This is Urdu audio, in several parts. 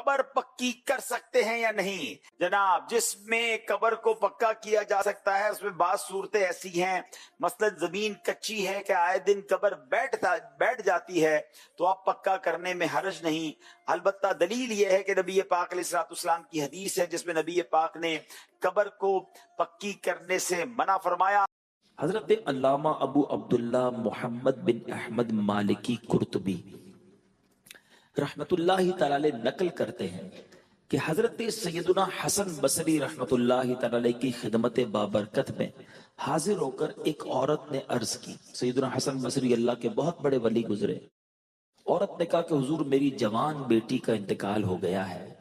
قبر پکی کر سکتے ہیں یا نہیں؟ جناب، جس میں قبر کو پکا کیا جا سکتا ہے اس میں بعض صورتیں ایسی ہیں، مثلا زمین کچی ہے کہ آئے دن قبر بیٹھ جاتی ہے تو آپ پکا کرنے میں حرج نہیں۔ البتہ دلیل یہ ہے کہ نبی پاک علیہ الصلوۃ والسلام کی حدیث ہے جس میں نبی پاک نے قبر کو پکی کرنے سے منع فرمایا۔ حضرت علامہ ابو عبداللہ محمد بن احمد مالکی قرطبی رحمت اللہ تعالی نقل کرتے ہیں کہ حضرت سیدنا حسن بصری رحمت اللہ تعالی کی خدمت بابرکت میں حاضر ہو کر ایک عورت نے عرض کی۔ سیدنا حسن بصری اللہ کے بہت بڑے ولی گزرے۔ عورت نے کہا کہ حضور میری جوان بیٹی کا انتقال ہو گیا ہے،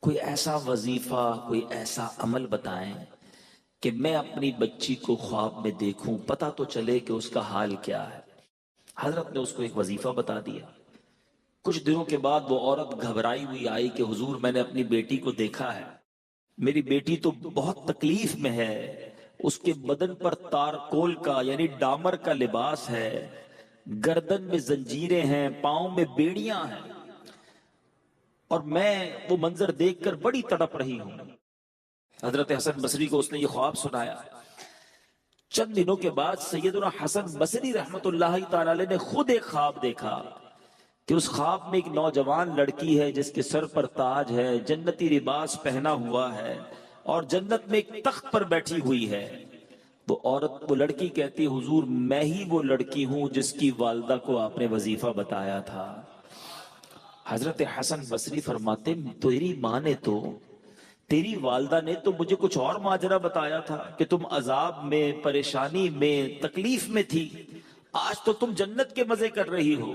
کوئی ایسا وظیفہ، کوئی ایسا عمل بتائیں کہ میں اپنی بچی کو خواب میں دیکھوں، پتہ تو چلے کہ اس کا حال کیا ہے۔ حضرت نے اس کو ایک وظیفہ بتا دیا۔ کچھ دنوں کے بعد وہ عورت گھبرائی ہوئی آئی کہ حضور میں نے اپنی بیٹی کو دیکھا ہے، میری بیٹی تو بہت تکلیف میں ہے، اس کے بدن پر تارکول کا یعنی ڈامر کا لباس ہے، گردن میں زنجیریں ہیں، پاؤں میں بیڑیاں ہیں، اور میں وہ منظر دیکھ کر بڑی تڑپ رہی ہوں۔ حضرت حسن بصری کو اس نے یہ خواب سنایا۔ چند دنوں کے بعد سیدنا حسن بصری رحمت اللہ تعالی نے خود ایک خواب دیکھا کہ اس خواب میں ایک نوجوان لڑکی ہے جس کے سر پر تاج ہے، جنتی لباس پہنا ہوا ہے اور جنت میں ایک تخت پر بیٹھی ہوئی ہے۔ وہ لڑکی کہتی حضور میں ہی وہ لڑکی ہوں جس کی والدہ کو آپ نے وظیفہ بتایا تھا۔ حضرت حسن بصری فرماتے تیری ماں نے تو، تیری والدہ نے تو مجھے کچھ اور ماجرا بتایا تھا کہ تم عذاب میں، پریشانی میں، تکلیف میں تھی، آج تو تم جنت کے مزے کر رہی ہو۔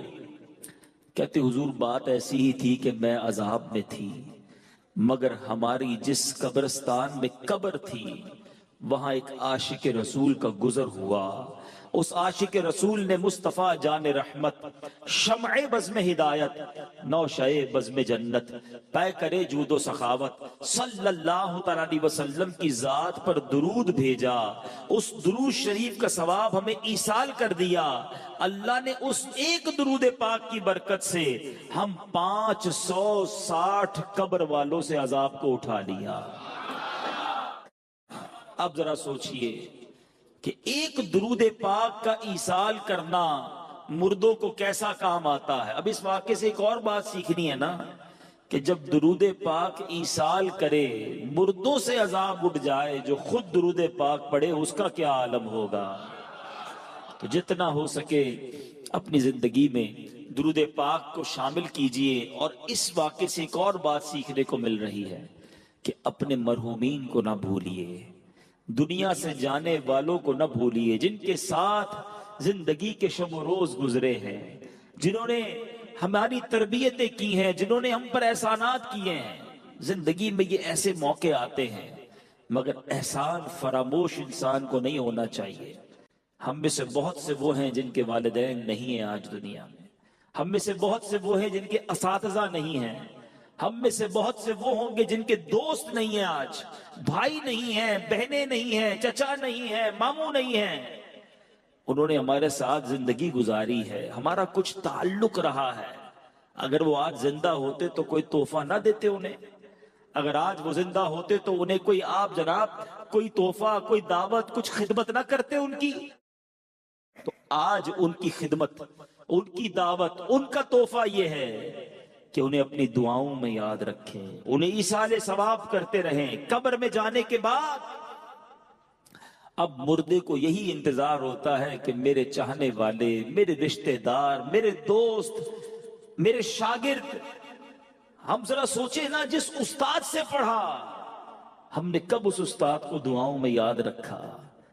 کہتے حضور بات ایسی ہی تھی کہ میں عذاب میں تھی، مگر ہماری جس قبرستان میں قبر تھی وہاں ایک عاشق رسول کا گزر ہوا، اس عاشق رسول نے مصطفیٰ جان رحمت، شمع بزم ہدایت، نوشہ بزم جنت، طے کرے جود و سخاوت، صلی اللہ علیہ وسلم کی ذات پر درود بھیجا، اس درود شریف کا ثواب ہمیں ایصال کر دیا۔ اللہ نے اس ایک درود پاک کی برکت سے ہم 560 قبر والوں سے عذاب کو اٹھا لیا۔ اب ذرا سوچئے کہ ایک درود پاک کا ایصال کرنا مردوں کو کیسا کام آتا ہے۔ اب اس واقعے سے ایک اور بات سیکھنی ہے نا کہ جب درود پاک ایصال کرے مردوں سے عذاب اٹھ جائے، جو خود درود پاک پڑھے اس کا کیا عالم ہوگا۔ تو جتنا ہو سکے اپنی زندگی میں درود پاک کو شامل کیجئے۔ اور اس واقعے سے ایک اور بات سیکھنے کو مل رہی ہے کہ اپنے مرحومین کو نہ بھولیے، دنیا سے جانے والوں کو نہ بھولیے، جن کے ساتھ زندگی کے شب و روز گزرے ہیں، جنہوں نے ہماری تربیتیں کی ہیں، جنہوں نے ہم پر احسانات کیے ہیں۔ زندگی میں یہ ایسے موقع آتے ہیں، مگر احسان فراموش انسان کو نہیں ہونا چاہیے۔ ہم میں سے بہت سے وہ ہیں جن کے والدین نہیں ہیں آج دنیا میں، ہم میں سے بہت سے وہ ہیں جن کے اساتذہ نہیں ہیں، ہم میں سے بہت سے وہ ہوں گے جن کے دوست نہیں ہیں، آج بھائی نہیں ہیں، بہنیں نہیں ہیں، چچا نہیں ہیں، ماموں نہیں ہیں۔ انہوں نے ہمارے ساتھ زندگی گزاری ہے، ہمارا کچھ تعلق رہا ہے۔ اگر وہ آج زندہ ہوتے تو کوئی تحفہ نہ دیتے انہیں، اگر آج وہ زندہ ہوتے تو انہیں کوئی آپ جناب کوئی تحفہ، کوئی دعوت، کچھ خدمت نہ کرتے ان کی۔ تو آج ان کی خدمت، ان کی دعوت، ان کا تحفہ یہ ہے کہ انہیں اپنی دعاؤں میں یاد رکھیں، انہیں ایصال ثواب کرتے رہیں۔ قبر میں جانے کے بعد اب مردے کو یہی انتظار ہوتا ہے کہ میرے چاہنے والے، میرے رشتہ دار، میرے دوست، میرے شاگرد، ہم ذرا سوچیں نا جس استاد سے پڑھا ہم نے کب اس استاد کو دعاؤں میں یاد رکھا،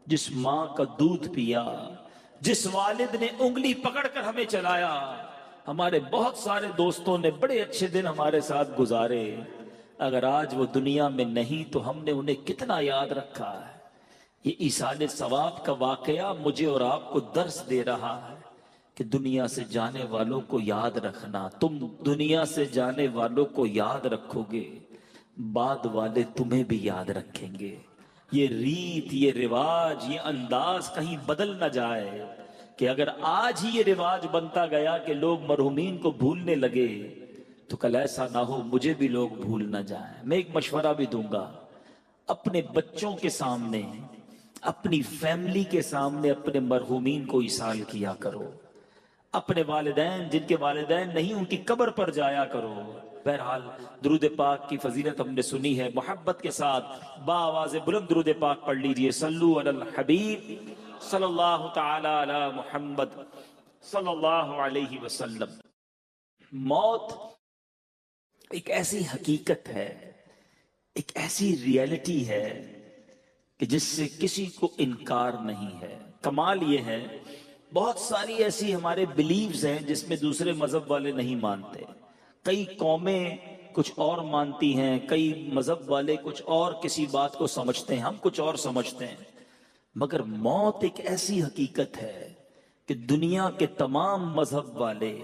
جس ماں کا دودھ پیا، جس والد نے انگلی پکڑ کر ہمیں چلایا۔ ہمارے بہت سارے دوستوں نے بڑے اچھے دن ہمارے ساتھ گزارے، اگر آج وہ دنیا میں نہیں تو ہم نے انہیں کتنا یاد رکھا ہے۔ یہ ایصال ثواب کا واقعہ مجھے اور آپ کو درس دے رہا ہے کہ دنیا سے جانے والوں کو یاد رکھنا۔ تم دنیا سے جانے والوں کو یاد رکھو گے، بعد والے تمہیں بھی یاد رکھیں گے۔ یہ ریت، یہ رواج، یہ انداز کہیں بدل نہ جائے کہ اگر آج ہی یہ رواج بنتا گیا کہ لوگ مرحومین کو بھولنے لگے تو کل ایسا نہ ہو مجھے بھی لوگ بھول نہ جائیں. میں ایک مشورہ بھی دوں گا، اپنے بچوں کے سامنے، اپنی فیملی کے سامنے اپنے مرحومین کو ایصال کیا کرو. اپنے والدین جن کے والدین نہیں ان کی قبر پر جایا کرو. بہرحال درود پاک کی فضیلت ہم نے سنی ہے، محبت کے ساتھ بآواز بلند درود پاک پڑھ لیجئے. صلو علی الحبیب صلی اللہ تعالی علی محمد صلی اللہ علیہ وسلم. موت ایک ایسی حقیقت ہے، ایک ایسی ریئلٹی ہے کہ جس سے کسی کو انکار نہیں ہے. کمال یہ ہے بہت ساری ایسی ہمارے بلیفز ہیں جس میں دوسرے مذہب والے نہیں مانتے. کئی قومیں کچھ اور مانتی ہیں، کئی مذہب والے کچھ اور کسی بات کو سمجھتے ہیں، ہم کچھ اور سمجھتے ہیں. مگر موت ایک ایسی حقیقت ہے کہ دنیا کے تمام مذہب والے،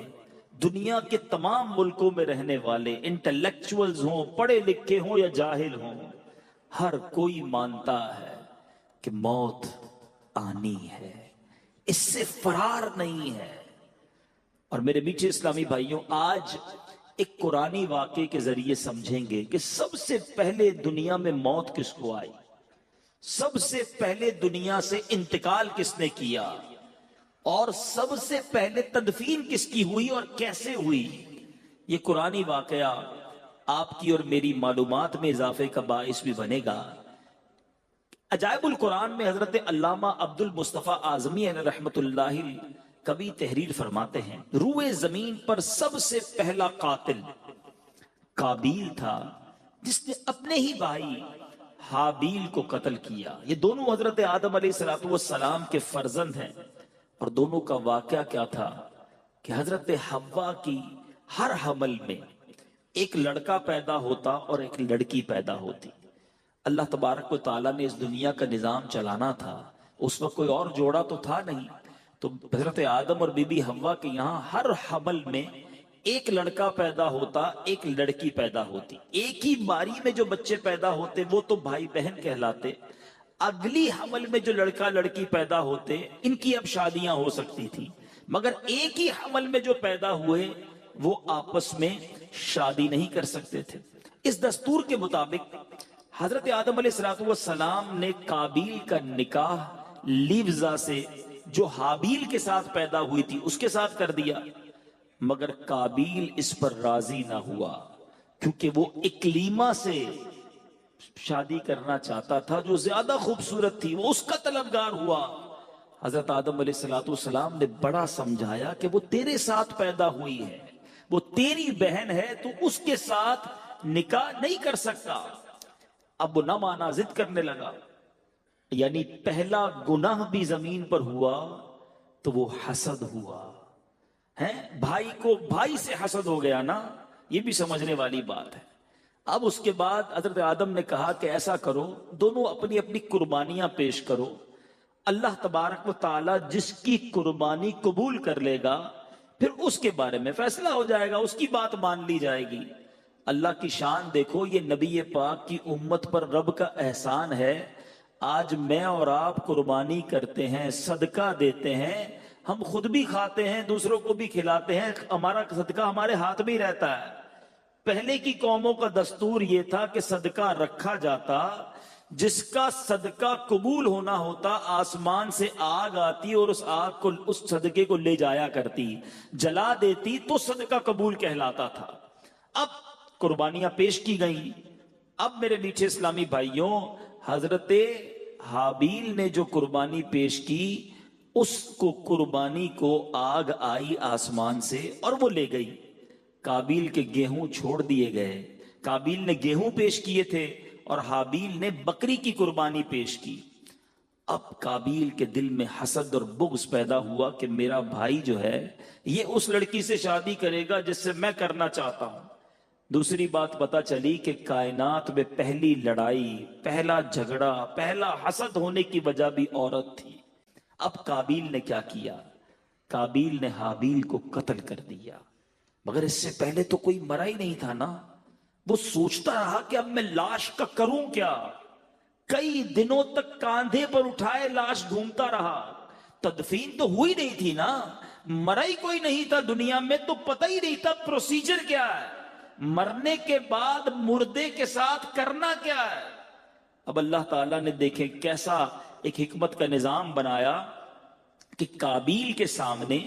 دنیا کے تمام ملکوں میں رہنے والے، انٹلیکچوئلز ہوں، پڑھے لکھے ہوں یا جاہل ہوں، ہر کوئی مانتا ہے کہ موت آنی ہے، اس سے فرار نہیں ہے. اور میرے میٹھے اسلامی بھائیوں، آج ایک قرآنی واقعے کے ذریعے سمجھیں گے کہ سب سے پہلے دنیا میں موت کس کو آئی، سب سے پہلے دنیا سے انتقال کس نے کیا، اور سب سے پہلے تدفین کس کی ہوئی اور کیسے ہوئی. یہ قرآنی واقعہ آپ کی اور میری معلومات میں اضافے کا باعث بھی بنے گا. عجائب القرآن میں حضرت علامہ عبد المصطفیٰ اعظمی علیہ رحمت اللہ کبھی تحریر فرماتے ہیں، روئے زمین پر سب سے پہلا قاتل قابیل تھا جس نے اپنے ہی بھائی حابیل کو قتل کیا. یہ دونوں حضرت آدم علیہ السلام کے فرزند ہیں. اور دونوں کا واقعہ کیا تھا کہ حضرت حوا کی ہر حمل میں ایک لڑکا پیدا ہوتا اور ایک لڑکی پیدا ہوتی. اللہ تبارک و تعالیٰ نے اس دنیا کا نظام چلانا تھا، اس وقت کوئی اور جوڑا تو تھا نہیں، تو حضرت آدم اور بی بی حوا کے یہاں ہر حمل میں ایک لڑکا پیدا ہوتا، ایک لڑکی پیدا ہوتی. ایک ہی باری میں جو بچے پیدا ہوتے وہ تو بھائی بہن کہلاتے. اگلی حمل میں جو لڑکا لڑکی پیدا ہوتے ان کی اب شادیاں ہو سکتی تھی، مگر ایک ہی حمل میں جو پیدا ہوئے وہ آپس میں شادی نہیں کر سکتے تھے. اس دستور کے مطابق حضرت آدم علیہ السلام نے قابیل کا نکاح لیوزا سے جو حابیل کے ساتھ پیدا ہوئی تھی اس کے ساتھ کر دیا. مگر قابیل اس پر راضی نہ ہوا کیونکہ وہ اکلیما سے شادی کرنا چاہتا تھا جو زیادہ خوبصورت تھی، وہ اس کا طلبگار ہوا. حضرت آدم علیہ السلام نے بڑا سمجھایا کہ وہ تیرے ساتھ پیدا ہوئی ہے، وہ تیری بہن ہے، تو اس کے ساتھ نکاح نہیں کر سکتا. اب وہ نہ مانا، ضد کرنے لگا. یعنی پہلا گناہ بھی زمین پر ہوا تو وہ حسد ہوا ہے. بھائی کو بھائی سے حسد ہو گیا نا، یہ بھی سمجھنے والی بات ہے. اب اس کے بعد حضرت آدم نے کہا کہ ایسا کرو، دونوں اپنی اپنی قربانیاں پیش کرو، اللہ تبارک و تعالی جس کی قربانی قبول کر لے گا پھر اس کے بارے میں فیصلہ ہو جائے گا، اس کی بات مان لی جائے گی. اللہ کی شان دیکھو، یہ نبی پاک کی امت پر رب کا احسان ہے. آج میں اور آپ قربانی کرتے ہیں، صدقہ دیتے ہیں، ہم خود بھی کھاتے ہیں، دوسروں کو بھی کھلاتے ہیں، ہمارا صدقہ ہمارے ہاتھ میں ہی رہتا ہے. پہلے کی قوموں کا دستور یہ تھا کہ صدقہ رکھا جاتا، جس کا صدقہ قبول ہونا ہوتا آسمان سے آگ آتی اور اس آگ کو، اس صدقے کو لے جایا کرتی، جلا دیتی تو صدقہ قبول کہلاتا تھا. اب قربانیاں پیش کی گئیں. اب میرے میٹھے اسلامی بھائیوں، حضرت حابیل نے جو قربانی پیش کی اس کو قربانی کو آگ آئی آسمان سے اور وہ لے گئی. قابیل کے گیہوں چھوڑ دیے گئے. قابیل نے گیہوں پیش کیے تھے اور حابیل نے بکری کی قربانی پیش کی. اب قابیل کے دل میں حسد اور بغض پیدا ہوا کہ میرا بھائی جو ہے یہ اس لڑکی سے شادی کرے گا جس سے میں کرنا چاہتا ہوں. دوسری بات پتا چلی کہ کائنات میں پہلی لڑائی، پہلا جھگڑا، پہلا حسد ہونے کی وجہ بھی عورت تھی. اب قابیل نے کیا کیا؟ قابیل نے حابیل کو قتل کر دیا. مگر اس سے پہلے تو کوئی مرا ہی نہیں تھا نا. وہ سوچتا رہا کہ اب میں لاش کا کروں کیا. کئی دنوں تک کاندھے پر اٹھائے لاش ڈھونڈتا رہا. تدفین تو ہوئی نہیں تھی نا، مرا ہی کوئی نہیں تھا دنیا میں، تو پتہ ہی نہیں تھا پروسیجر کیا ہے. مرنے کے بعد مردے کے ساتھ کرنا کیا ہے؟ اب اللہ تعالیٰ نے دیکھیں کیسا ایک حکمت کا نظام بنایا کہ قابیل کے سامنے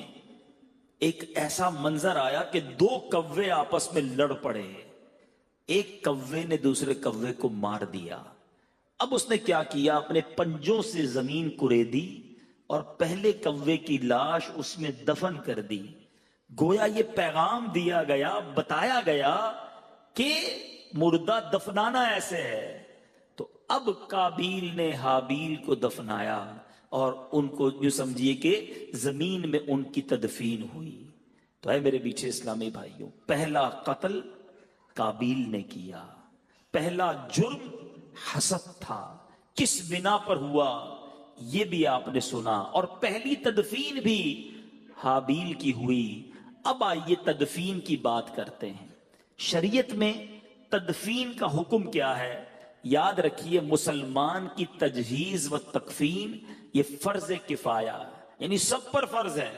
ایک ایسا منظر آیا کہ دو کوے آپس میں لڑ پڑے، ایک کوے نے دوسرے کوے کو مار دیا۔ اب اس نے کیا کیا، اپنے پنجوں سے زمین کریدی اور پہلے کوے کی لاش اس میں دفن کر دی۔ گویا یہ پیغام دیا گیا، بتایا گیا کہ مردہ دفنانا ایسے ہے۔ تو اب قابیل نے حابیل کو دفنایا اور ان کو یوں سمجھیے کہ زمین میں ان کی تدفین ہوئی۔ تو اے میرے پیچھے اسلامی بھائیوں، پہلا قتل قابیل نے کیا، پہلا جرم حسد تھا، کس بنا پر ہوا یہ بھی آپ نے سنا، اور پہلی تدفین بھی حابیل کی ہوئی۔ اب آئیے تدفین کی بات کرتے ہیں۔ شریعت میں تدفین کا حکم کیا ہے؟ یاد رکھیے، مسلمان کی تجہیز و تکفین یہ فرض کفایہ، یعنی سب پر فرض ہے،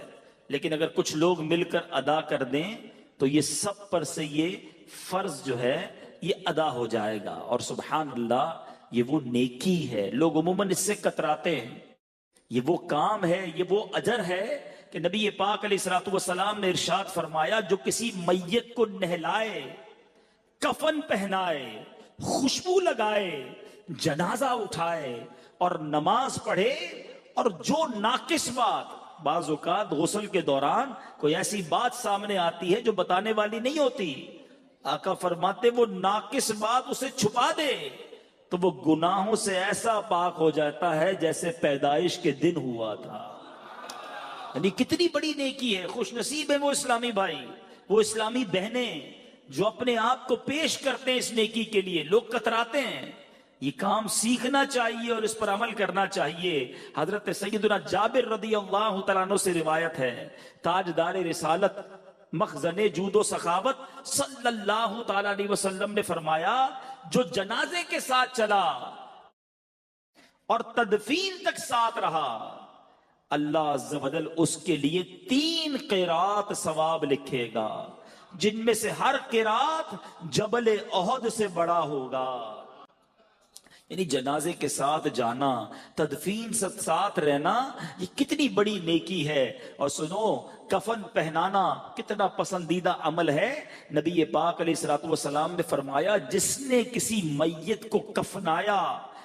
لیکن اگر کچھ لوگ مل کر ادا کر دیں تو یہ سب پر سے یہ فرض جو ہے یہ ادا ہو جائے گا۔ اور سبحان اللہ، یہ وہ نیکی ہے، لوگ عموماً اس سے کتراتے ہیں۔ یہ وہ کام ہے، یہ وہ اجر ہے کہ نبی پاک علیہ الصلوۃ والسلام نے ارشاد فرمایا، جو کسی میت کو نہلائے، کفن پہنائے، خوشبو لگائے، جنازہ اٹھائے اور نماز پڑھے، اور جو ناقص بات، بعض اوقات غسل کے دوران کوئی ایسی بات سامنے آتی ہے جو بتانے والی نہیں ہوتی، آقا فرماتے وہ ناقص بات اسے چھپا دے تو وہ گناہوں سے ایسا پاک ہو جاتا ہے جیسے پیدائش کے دن ہوا تھا۔ یعنی کتنی بڑی نیکی ہے، خوش نصیب ہے وہ اسلامی بھائی، وہ اسلامی بہنیں جو اپنے آپ کو پیش کرتے ہیں اس نیکی کے لیے۔ لوگ کتراتے ہیں، یہ کام سیکھنا چاہیے اور اس پر عمل کرنا چاہیے۔ حضرت سیدنا جابر رضی اللہ تعالیٰ عنہ سے روایت ہے، تاجدار رسالت، مخزن جود و سخاوت صلی اللہ تعالیٰ علیہ وسلم نے فرمایا، جو جنازے کے ساتھ چلا اور تدفین تک ساتھ رہا، اللہ عز و جل اس کے لیے 3 قرات ثواب لکھے گا، جن میں سے ہر قرات جبل احد سے بڑا ہوگا۔ یعنی جنازے کے ساتھ جانا، تدفین سے ساتھ رہنا، یہ کتنی بڑی نیکی ہے۔ اور سنو، کفن پہنانا کتنا پسندیدہ عمل ہے۔ نبی پاک علیہ الصلوۃ والسلام نے فرمایا، جس نے کسی میت کو کفنایا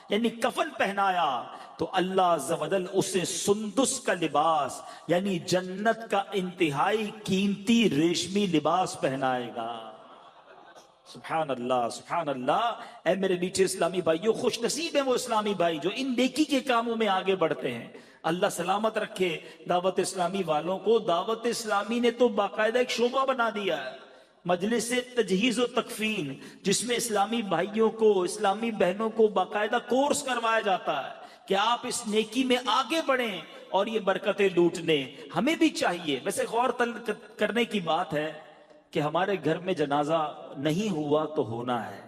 یعنی کفن پہنایا تو اللہ عز و جل اسے سندس کا لباس یعنی جنت کا انتہائی قیمتی ریشمی لباس پہنائے گا۔ سبحان اللہ، سبحان اللہ۔ اے میرے نیچے اسلامی بھائیوں، خوش نصیب ہیں وہ اسلامی بھائی جو ان نیکی کے کاموں میں آگے بڑھتے ہیں۔ اللہ سلامت رکھے دعوت اسلامی والوں کو۔ دعوت اسلامی نے تو باقاعدہ ایک شعبہ بنا دیا ہے، مجلس تجہیز و تکفین، جس میں اسلامی بھائیوں کو، اسلامی بہنوں کو باقاعدہ کورس کروایا جاتا ہے کہ آپ اس نیکی میں آگے بڑھیں اور یہ برکتیں لوٹ لیں۔ ہمیں بھی چاہیے، ویسے غور کرنے کی بات ہے کہ ہمارے گھر میں جنازہ نہیں ہوا تو ہونا ہے۔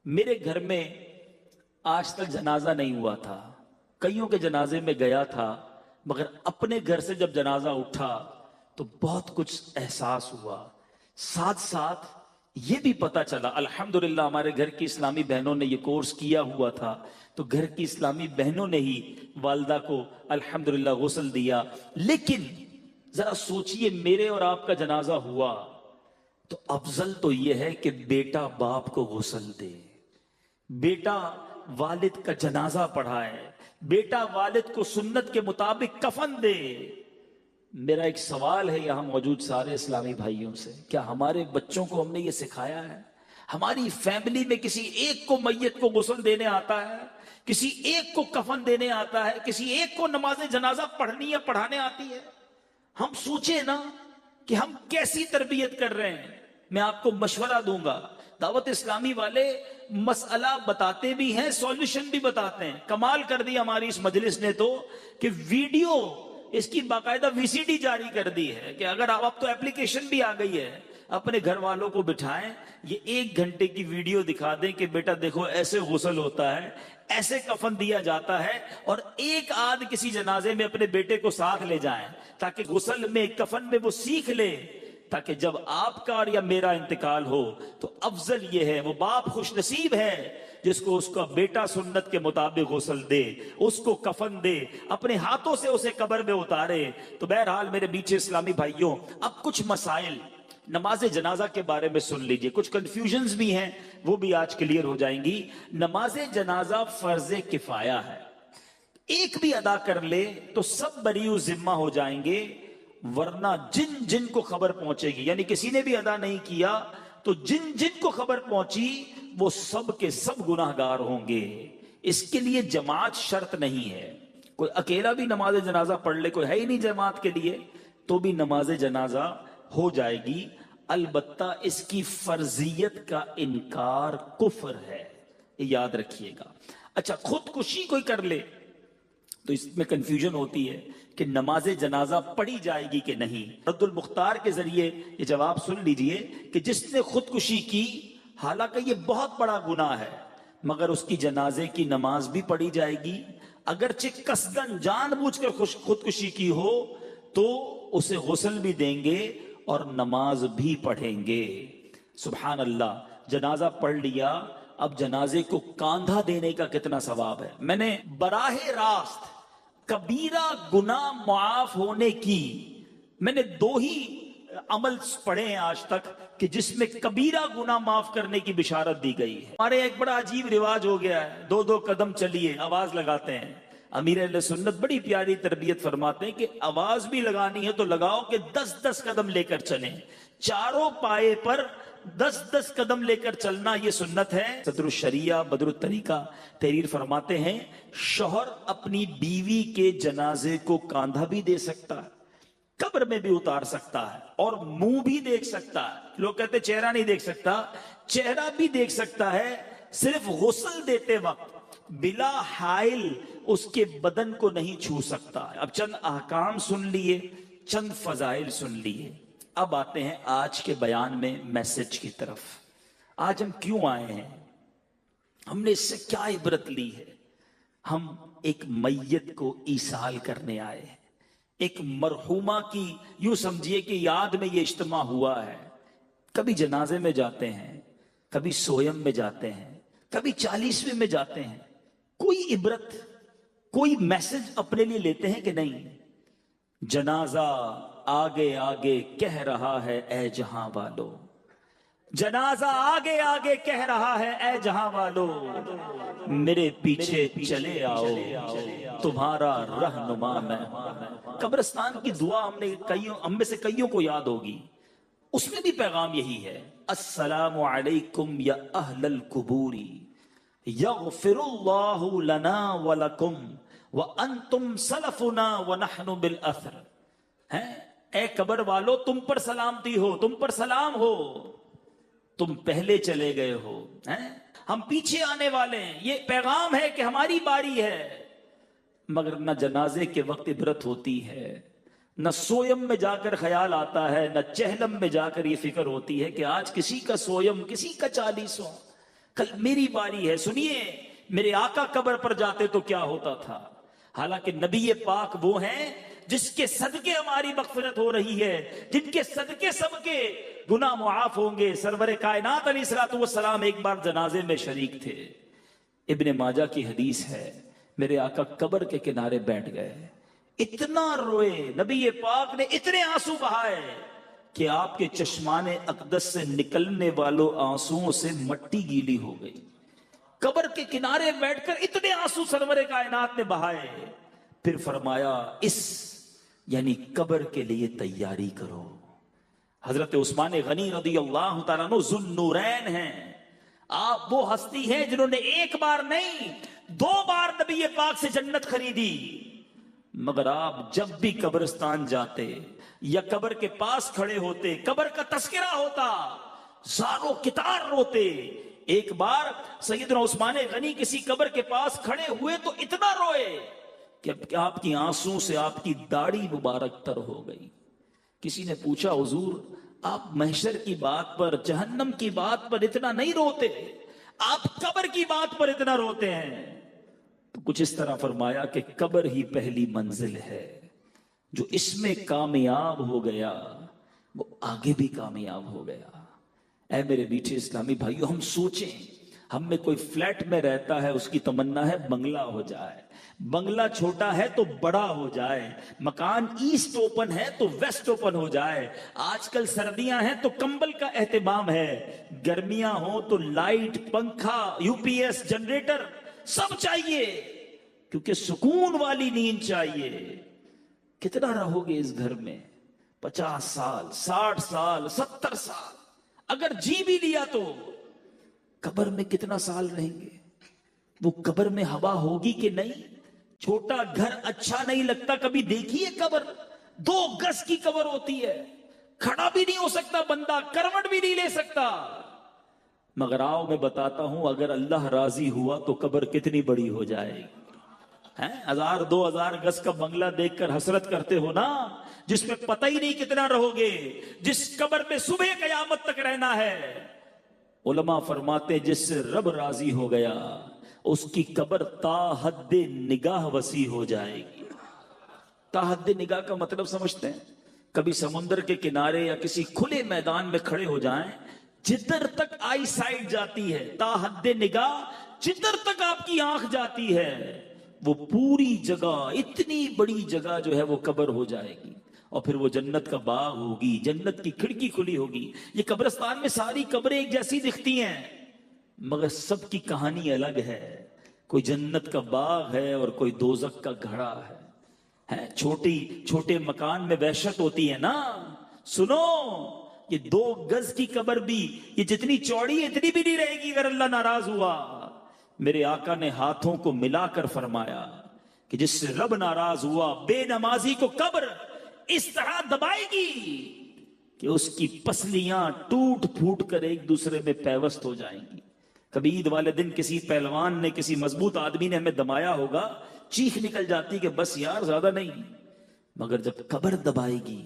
میرے گھر میں آج تک جنازہ نہیں ہوا تھا، کئیوں کے جنازے میں گیا تھا، مگر اپنے گھر سے جب جنازہ اٹھا تو بہت کچھ احساس ہوا۔ ساتھ ساتھ یہ بھی پتا چلا، الحمدللہ ہمارے گھر کی اسلامی بہنوں نے یہ کورس کیا ہوا تھا، تو گھر کی اسلامی بہنوں نے ہی والدہ کو الحمدللہ غسل دیا۔ لیکن ذرا سوچئے، میرے اور آپ کا جنازہ ہوا تو افضل تو یہ ہے کہ بیٹا باپ کو غسل دے، بیٹا والد کا جنازہ پڑھائے، بیٹا والد کو سنت کے مطابق کفن دے۔ میرا ایک سوال ہے یہاں موجود سارے اسلامی بھائیوں سے، کیا ہمارے بچوں کو ہم نے یہ سکھایا ہے؟ ہماری فیملی میں کسی ایک کو میت کو غسل دینے آتا ہے، کسی ایک کو کفن دینے آتا ہے، کسی ایک کو نماز جنازہ پڑھنی یا پڑھانے آتی ہے؟ ہم سوچیں نا کہ ہم کیسی تربیت کر رہے ہیں۔ میں آپ کو مشورہ دوں گا، دعوت اسلامی والے مسئلہ بتاتے بھی ہیں، سولوشن بھی بتاتے ہیں۔ کمال کر دی ہماری اس مجلس نے تو کہ ویڈیو اس کی باقاعدہ VCD جاری کر دی ہے کہ اگر آپ تو ایپلیکیشن بھی آ گئی ہے، اپنے گھر والوں کو بٹھائیں، یہ 1 گھنٹے کی ویڈیو دکھا دیں کہ بیٹا دیکھو ایسے غسل ہوتا ہے، ایسے کفن دیا جاتا ہے، اور ایک آدھ کسی جنازے میں اپنے بیٹے کو ساتھ لے جائیں تاکہ غسل میں، کفن میں وہ سیکھ لے تاکہ جب آپ کا اور یا میرا انتقال ہو تو افضل یہ ہے، وہ باپ خوش نصیب ہے جس کو اس کا بیٹا سنت کے مطابق غسل دے، اس کو کفن دے، اپنے ہاتھوں سے اسے قبر میں اتارے۔ تو بہرحال میرے میٹھے اسلامی بھائیوں، اب کچھ مسائل نماز جنازہ کے بارے میں سن لیجئے، کچھ کنفیوژنز بھی ہیں، وہ بھی آج کلیئر ہو جائیں گی۔ نماز جنازہ فرض کفایہ ہے، ایک بھی ادا کر لے تو سب بری و ذمہ ہو جائیں گے، ورنہ جن جن کو خبر پہنچے گی، یعنی کسی نے بھی ادا نہیں کیا تو جن جن کو خبر پہنچی وہ سب کے سب گناہگار ہوں گے۔ اس کے لیے جماعت شرط نہیں ہے، کوئی اکیلا بھی نماز جنازہ پڑھ لے، کوئی ہے ہی نہیں جماعت کے لیے، تو بھی نماز جنازہ ہو جائے گی۔ البتہ اس کی فرضیت کا انکار کفر ہے، یہ یاد رکھیے گا۔ اچھا، خودکشی کوئی کر لے تو اس میں کنفیوژن ہوتی ہے کہ نماز جنازہ پڑھی جائے گی کہ نہیں۔ رد المختار کے ذریعے یہ جواب سن لیجئے کہ جس نے خودکشی کی، حالانکہ یہ بہت بڑا گناہ ہے، مگر اس کی جنازے کی نماز بھی پڑھی جائے گی، اگرچہ قصداً جان بوجھ کر خودکشی کی ہو تو اسے غسل بھی دیں گے اور نماز بھی پڑھیں گے۔ سبحان اللہ، جنازہ پڑھ لیا، اب جنازے کو کاندھا دینے کا کتنا ثواب ہے۔ میں نے براہ راست کبیرہ گناہ معاف ہونے کی میں نے 2 ہی عمل پڑھے ہیں آج تک کہ جس میں کبیرہ گناہ معاف کرنے کی بشارت دی گئی ہے۔ ہمارے ایک بڑا عجیب رواج ہو گیا ہے، 2 قدم چلیے آواز لگاتے ہیں۔ امیر اہل سنت بڑی پیاری تربیت فرماتے ہیں کہ آواز بھی لگانی ہے تو لگاؤ کہ 10 قدم لے کر چلیں، چاروں پائے پر 10 قدم لے کر چلنا، یہ سنت ہے۔ صدر الشریعہ بدر الطریقہ تحریر فرماتے ہیں، شوہر اپنی بیوی کے جنازے کو کاندھا بھی دے سکتا ہے، قبر میں بھی اتار سکتا ہے، اور منہ بھی دیکھ سکتا ہے۔ لوگ کہتے ہیں چہرہ نہیں دیکھ سکتا، چہرہ بھی دیکھ سکتا ہے، صرف غسل دیتے وقت بلا حائل اس کے بدن کو نہیں چھو سکتا۔ اب چند احکام سن لیے، چند فضائل سن لیے، اب آتے ہیں آج کے بیان میں میسج کی طرف۔ آج ہم کیوں آئے ہیں، ہم نے اس سے کیا عبرت لی ہے؟ ہم ایک میت کو ایصال کرنے آئے ہیں، ایک مرحومہ کی یوں سمجھیے کہ یاد میں یہ اجتماع ہوا ہے۔ کبھی جنازے میں جاتے ہیں، کبھی سویم میں جاتے ہیں، کبھی 40ویں میں جاتے ہیں، کوئی عبرت، کوئی میسج اپنے لیے لیتے ہیں کہ نہیں؟ جنازہ آگے آگے کہہ رہا ہے اے جہاں والو، جنازہ آگے آگے کہہ رہا ہے اے جہاں والو، میرے پیچھے چلے آؤ تمہارا رہنما میں ہوں۔ قبرستان کی دعا ہم میں سے کئیوں کو یاد ہوگی، اس میں بھی پیغام یہی ہے، السلام علیکم یا اہل القبور یغفر اللہ لنا ولکم وانتم سلفنا ونحن بالاثر۔ اے قبر والو، تم پر سلامتی ہو، تم پر سلام ہو، تم پہلے چلے گئے ہو، ہم پیچھے آنے والے ہیں، یہ پیغام ہے کہ ہماری باری ہے۔ مگر نہ جنازے کے وقت عبرت ہوتی ہے، نہ سویم میں جا کر خیال آتا ہے، نہ چہلم میں جا کر یہ فکر ہوتی ہے کہ آج کسی کا سویم، کسی کا 40واں، کل میری باری ہے۔ سنیے، میرے آقا قبر پر جاتے تو کیا ہوتا تھا؟ حالانکہ نبی پاک وہ ہیں جس کے صدقے ہماری مغفرت ہو رہی ہے، جن کے صدقے سب کے گناہ معاف ہوں گے۔ سرور کائنات علیہ الصلوۃ والسلام ایک بار جنازے میں شریک تھے، ابن ماجہ کی حدیث ہے، میرے آقا قبر کے کنارے بیٹھ گئے، اتنا روئے، نبی پاک نے اتنے آنسو بہائے کہ آپ کے چشمان اقدس سے نکلنے والوں آنسوؤں سے مٹی گیلی ہو گئی۔ قبر کے کنارے بیٹھ کر اتنے آنسو سرور کائنات نے بہائے، پھر فرمایا اس یعنی قبر کے لیے تیاری کرو۔ حضرت عثمان غنی رضی اللہ تعالیٰ عنہ ذو النورین ہیں، آپ وہ ہستی ہیں جنہوں نے ایک بار نہیں 2 بار نبی پاک سے جنت خریدی، مگر آپ جب بھی قبرستان جاتے یا قبر کے پاس کھڑے ہوتے، قبر کا تذکرہ ہوتا، زارو کتار روتے۔ ایک بار سیدنا عثمان غنی کسی قبر کے پاس کھڑے ہوئے تو اتنا روئے کہ آپ کی آنسوں سے آپ کی داڑھی مبارک تر ہو گئی۔ کسی نے پوچھا حضور آپ محشر کی بات پر، جہنم کی بات پر اتنا نہیں روتے، آپ قبر کی بات پر اتنا روتے ہیں؟ تو کچھ اس طرح فرمایا کہ قبر ہی پہلی منزل ہے، جو اس میں کامیاب ہو گیا وہ آگے بھی کامیاب ہو گیا۔ اے میرے میٹھے اسلامی بھائیوں، ہم سوچیں، ہم میں کوئی فلیٹ میں رہتا ہے، اس کی تمنا ہے بنگلہ ہو جائے، بنگلہ چھوٹا ہے تو بڑا ہو جائے، مکان ایسٹ اوپن ہے تو ویسٹ اوپن ہو جائے، آج کل سردیاں ہیں تو کمبل کا اہتمام ہے، گرمیاں ہوں تو لائٹ، پنکھا، یو پی ایس، جنریٹر سب چاہیے، کیونکہ سکون والی نیند چاہیے۔ کتنا رہو گے اس گھر میں؟ 50 سال، 60 سال، 70 سال، اگر جی بھی لیا تو قبر میں کتنا سال رہیں گے؟ وہ قبر میں ہوا ہوگی کہ نہیں؟ چھوٹا گھر اچھا نہیں لگتا، کبھی دیکھیے قبر 2 گز کی قبر ہوتی ہے، کھڑا بھی نہیں ہو سکتا بندہ، کروٹ بھی نہیں لے سکتا۔ مگر آؤ میں بتاتا ہوں، اگر اللہ راضی ہوا تو قبر کتنی بڑی ہو جائے گی۔ 1000 2000 گز کا بنگلہ دیکھ کر حسرت کرتے ہو نا، جس میں پتہ ہی نہیں کتنا رہو گے، جس قبر میں صبح قیامت تک رہنا ہے۔ علماء فرماتے جس سے رب راضی ہو گیا اس کی قبر تا حد نگاہ وسیع ہو جائے گی۔ تا حد نگاہ کا مطلب سمجھتے ہیں؟ کبھی سمندر کے کنارے یا کسی کھلے میدان میں کھڑے ہو جائیں، جدھر تک آئی سائٹ جاتی ہے، تا حد نگاہ جدھر تک آپ کی آنکھ جاتی ہے، وہ پوری جگہ، اتنی بڑی جگہ جو ہے وہ قبر ہو جائے گی، اور پھر وہ جنت کا باغ ہوگی، جنت کی کھڑکی کھلی ہوگی۔ یہ قبرستان میں ساری قبریں ایک جیسی دکھتی ہیں، مگر سب کی کہانی الگ ہے، کوئی جنت کا باغ ہے اور کوئی دوزخ کا گھڑا ہے۔ چھوٹے مکان میں وحشت ہوتی ہے نا۔ سنو، یہ 2 گز کی قبر بھی، یہ جتنی چوڑی ہے اتنی بھی نہیں رہے گی اگر اللہ ناراض ہوا۔ میرے آقا نے ہاتھوں کو ملا کر فرمایا کہ جس سے رب ناراض ہوا، بے نمازی کو قبر اس طرح دبائے گی کہ اس کی پسلیاں ٹوٹ پھوٹ کر ایک دوسرے میں پیوست ہو جائیں گی۔ کبھی عید والے دن کسی پہلوان نے، کسی مضبوط آدمی نے ہمیں دمایا ہوگا، چیخ نکل جاتی کہ بس یار زیادہ نہیں، مگر جب قبر دبائے گی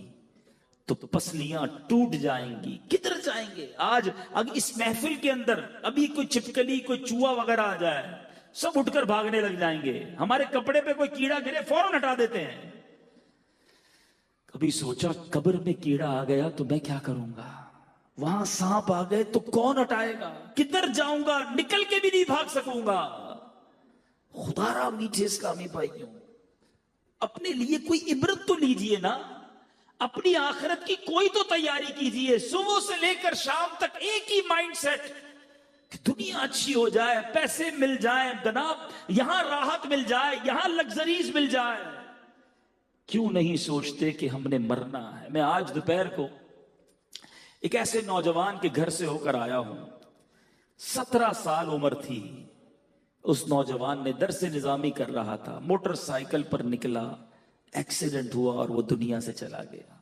تو پسلیاں ٹوٹ جائیں گی۔ کدھر جائیں گے؟ آج اگر اس محفل کے اندر ابھی کوئی چھپکلی، کوئی چوہا وغیرہ آ جائے، سب اٹھ کر بھاگنے لگ جائیں گے، ہمارے کپڑے پہ کوئی کیڑا گرے فوراً ہٹا دیتے ہیں۔ کبھی سوچا قبر میں کیڑا آ گیا تو میں کیا کروں گا؟ وہاں سانپ آ گئے تو کون ہٹائے گا؟ کدھر جاؤں گا؟ نکل کے بھی نہیں بھاگ سکوں گا۔ خدا را میٹھے اسلامی بھائیوں، اپنے لیے کوئی عبرت تو لیجئے نا، اپنی آخرت کی کوئی تو تیاری کیجئے۔ صبح سے لے کر شام تک ایک ہی مائنڈ سیٹ کہ دنیا اچھی ہو جائے، پیسے مل جائیں، جناب یہاں راحت مل جائے، یہاں لگزریز مل جائے۔ کیوں نہیں سوچتے کہ ہم نے مرنا ہے؟ میں آج دوپہر کو ایک ایسے نوجوان کے گھر سے ہو کر آیا ہوں، 17 سال عمر تھی۔ اس نوجوان نے درس نظامی کر رہا تھا، موٹر سائیکل پر نکلا، ایکسیڈنٹ ہوا اور وہ دنیا سے چلا گیا۔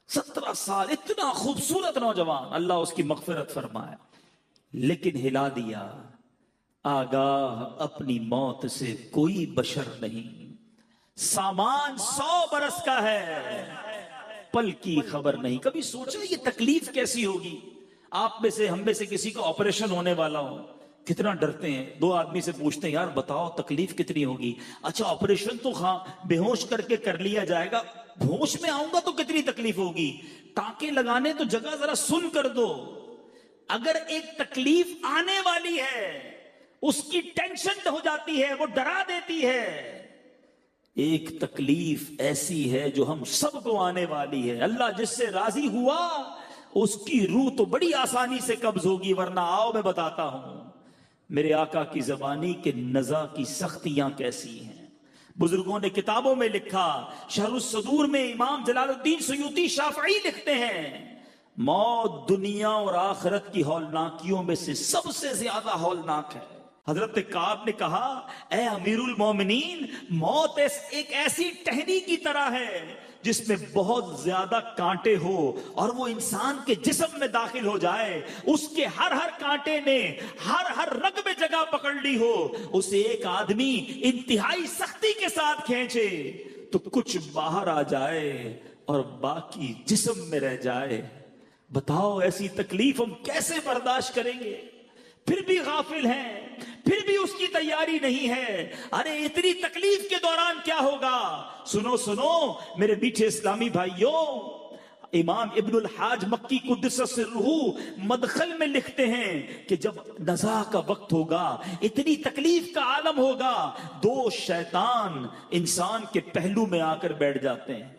17 سال، اتنا خوبصورت نوجوان، اللہ اس کی مغفرت فرمائے، لیکن ہلا دیا، آگاہ اپنی موت سے کوئی بشر نہیں، سامان 100 برس کا ہے، پل کی خبر نہیں۔ کبھی سوچا یہ تکلیف کیسی ہوگی؟ آپ میں سے، ہم میں سے کسی کا آپریشن ہونے والا ہو، کتنا ڈرتے ہیں۔ 2 آدمی سے پوچھتے ہیں یار بتاؤ تکلیف کتنی ہوگی؟ اچھا آپریشن تو بے ہوش کر کے کر لیا جائے گا، ہوش میں آؤں گا تو کتنی تکلیف ہوگی؟ ٹانکے لگانے تو جگہ ذرا سن کر دو۔ اگر ایک تکلیف آنے والی ہے، اس کی ٹینشن ہو جاتی ہے، وہ ڈرا دیتی ہے۔ ایک تکلیف ایسی ہے جو ہم سب کو آنے والی ہے، اللہ جس سے راضی ہوا اس کی روح تو بڑی آسانی سے قبض ہوگی، ورنہ آؤ میں بتاتا ہوں میرے آقا کی زبانی کے نزا کی سختیاں کیسی ہیں۔ بزرگوں نے کتابوں میں لکھا، شرح الصدور میں امام جلال الدین سیوطی شافعی لکھتے ہیں، موت دنیا اور آخرت کی ہولناکیوں میں سے سب سے زیادہ ہولناک ہے۔ حضرت کعب نے کہا، اے امیر المومنین، موت ایک ایسی ٹہنی کی طرح ہے جس میں بہت زیادہ کانٹے ہو اور وہ انسان کے جسم میں داخل ہو جائے، اس کے ہر کانٹے نے ہر رگ میں جگہ پکڑ لی ہو، اسے ایک آدمی انتہائی سختی کے ساتھ کھینچے تو کچھ باہر آ جائے اور باقی جسم میں رہ جائے۔ بتاؤ ایسی تکلیف ہم کیسے برداشت کریں گے؟ پھر بھی غافل ہیں، پھر بھی اس کی تیاری نہیں ہے۔ ارے اتنی تکلیف کے دوران کیا ہوگا؟ سنو میرے میٹھے اسلامی بھائیوں، امام ابن الحاج مکی قدس سرہ مدخل میں لکھتے ہیں کہ جب نزاع کا وقت ہوگا، اتنی تکلیف کا عالم ہوگا، دو شیطان انسان کے پہلو میں آ کر بیٹھ جاتے ہیں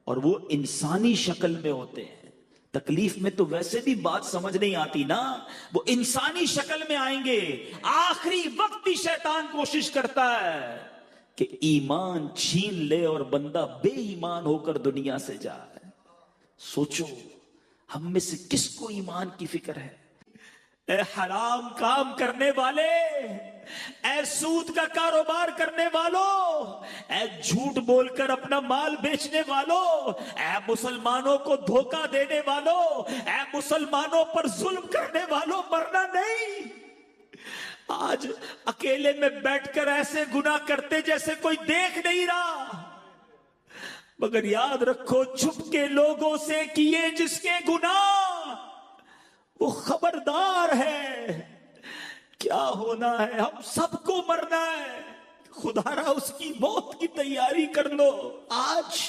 اور وہ انسانی شکل میں ہوتے ہیں۔ تکلیف میں تو ویسے بھی بات سمجھ نہیں آتی نا، وہ انسانی شکل میں آئیں گے۔ آخری وقت بھی شیطان کوشش کرتا ہے کہ ایمان چھین لے اور بندہ بے ایمان ہو کر دنیا سے جائے۔ سوچو ہم میں سے کس کو ایمان کی فکر ہے؟ اے حرام کام کرنے والے، اے سود کا کاروبار کرنے والوں، اے جھوٹ بول کر اپنا مال بیچنے والوں، اے مسلمانوں کو دھوکہ دینے والوں، اے مسلمانوں پر ظلم کرنے والوں، مرنا نہیں۔ آج اکیلے میں بیٹھ کر ایسے گناہ کرتے جیسے کوئی دیکھ نہیں رہا، مگر یاد رکھو چھپ کے لوگوں سے کیے جس کے گناہ وہ خبردار ہے کیا ہونا ہے۔ ہم سب کو مرنا ہے، خدا را اس کی موت کی تیاری کر لو۔ آج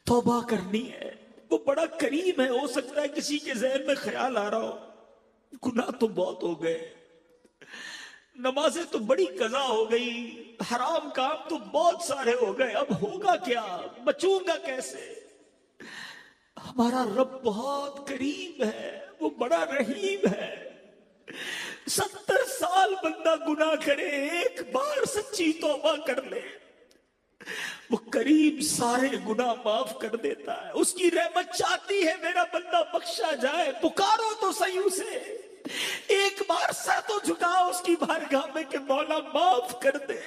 توبہ کرنی ہے، وہ بڑا کریم ہے۔ ہو سکتا ہے کسی کے ذہن میں خیال آ رہا ہو گناہ تو بہت ہو گئے، نمازیں تو بڑی قضا ہو گئی، حرام کام تو بہت سارے ہو گئے، اب ہوگا کیا، بچوں گا کیسے؟ ہمارا رب بہت کریم ہے، وہ بڑا رحیم ہے۔ 70 سال بندہ گناہ کرے، ایک بار سچی توبہ کر لے، وہ کریم سارے گناہ معاف کر دیتا ہے۔ اس کی رحمت چاہتی ہے میرا بندہ بخشا جائے، پکارو تو صحیح اسے، ایک بار سر تو جھکاؤ اس کی بارگاہ میں کہ مولا معاف کر دے،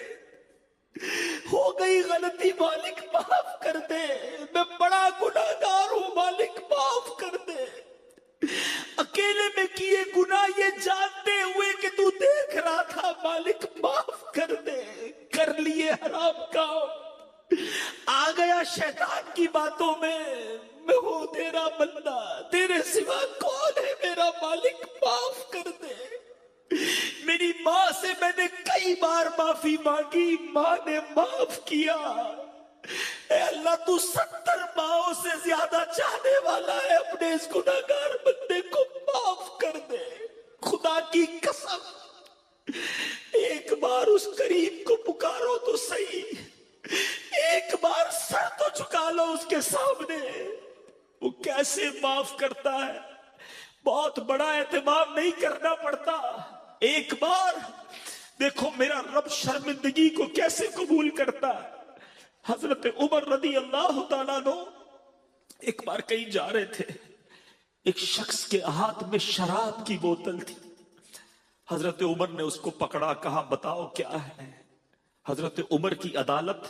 ہو گئی غلطی مالک معاف کر دے، میں بڑا گناہگار ہوں مالک معاف کر دے۔ اکیلے میں کیے گناہ یہ جانتے ہوئے کہ تو دیکھ رہا تھا مالک معاف کر دے، کر لیے حرام کام، آ گیا شیطان کی باتوں میں ہوں تیرا بندہ، تیرے سوا کون ہے میرا مالک معاف کر دے۔ میری ماں سے میں نے کئی بار معافی مانگی، ماں نے معاف کیا۔ اے اللہ تو 70 ماؤں سے زیادہ چاہنے والا ہے، اپنے اس گناہگار بندے کو معاف کر دے۔ خدا کی قسم ایک بار اس کریم کو پکارو تو صحیح، ایک بار سر تو جھکا لو اس کے سامنے، وہ کیسے معاف کرتا ہے۔ بہت بڑا اہتمام نہیں کرنا پڑتا، ایک بار دیکھو میرا رب شرمندگی کو کیسے قبول کرتا ہے۔ حضرت عمر رضی اللہ تعالیٰ عنہ ایک بار کہیں جا رہے تھے، ایک شخص کے ہاتھ میں شراب کی بوتل تھی، حضرت عمر نے اس کو پکڑا، کہا بتاؤ کیا ہے۔ حضرت عمر کی عدالت،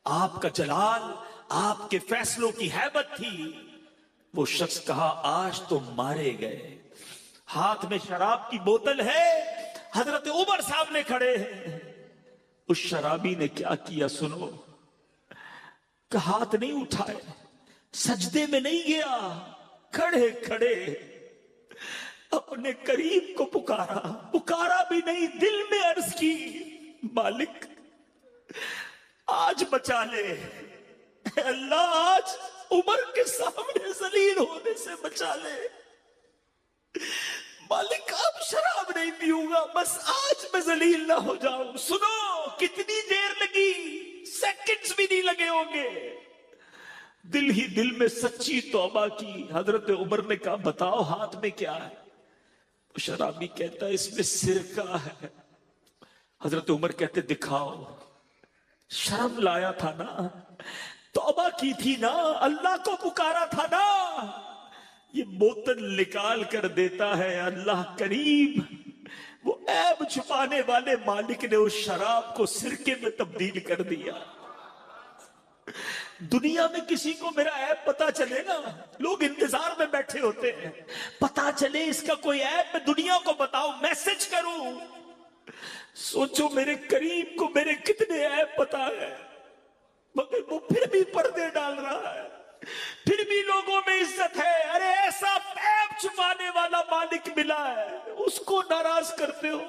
آپ کا جلال، آپ کے فیصلوں کی ہیبت تھی۔ وہ شخص کہا آج تو مارے گئے، ہاتھ میں شراب کی بوتل ہے، حضرت عمر سامنے کھڑے ہیں۔ اس شرابی نے کیا کیا سنو، کہ ہاتھ نہیں اٹھائے، سجدے میں نہیں گیا، کھڑے کھڑے اپنے کریم کو پکارا بھی نہیں، دل میں عرض کی مالک آج بچا لے، اے اللہ آج عمر کے سامنے ذلیل ہونے سے بچا لے، مالک اب شراب نہیں پیوں گا، بس آج میں ذلیل نہ ہو جاؤں۔ سنو کتنی دیر لگی، سیکنڈز بھی نہیں لگے ہوں گے، دل ہی دل میں سچی توبہ کی۔ حضرت عمر نے کہا بتاؤ ہاتھ میں کیا ہے؟ شرابی کہتا ہے اس میں سرکہ ہے۔ حضرت عمر کہتے دکھاؤ، شرم لایا تھا نا، توبہ کی تھی نا، اللہ کو پکارا تھا نا، یہ بوتل نکال کر دیتا ہے اللہ کریم۔ وہ عیب چھپانے والے مالک نے اس شراب کو سرکے میں تبدیل کر دیا۔ دنیا میں کسی کو میرا عیب پتا چلے نا، لوگ انتظار میں بیٹھے ہوتے ہیں، پتا چلے اس کا کوئی عیب، میں دنیا کو بتاؤں، میسج کروں۔ سوچو میرے کریم کو میرے کتنے عیب پتا ہے، مگر وہ پھر بھی پردے ڈال رہا ہے، پھر بھی لوگوں میں عزت ہے۔ ارے ایسا عیب چھپانے والا مالک ملا ہے، اس کو ناراض کرتے ہو۔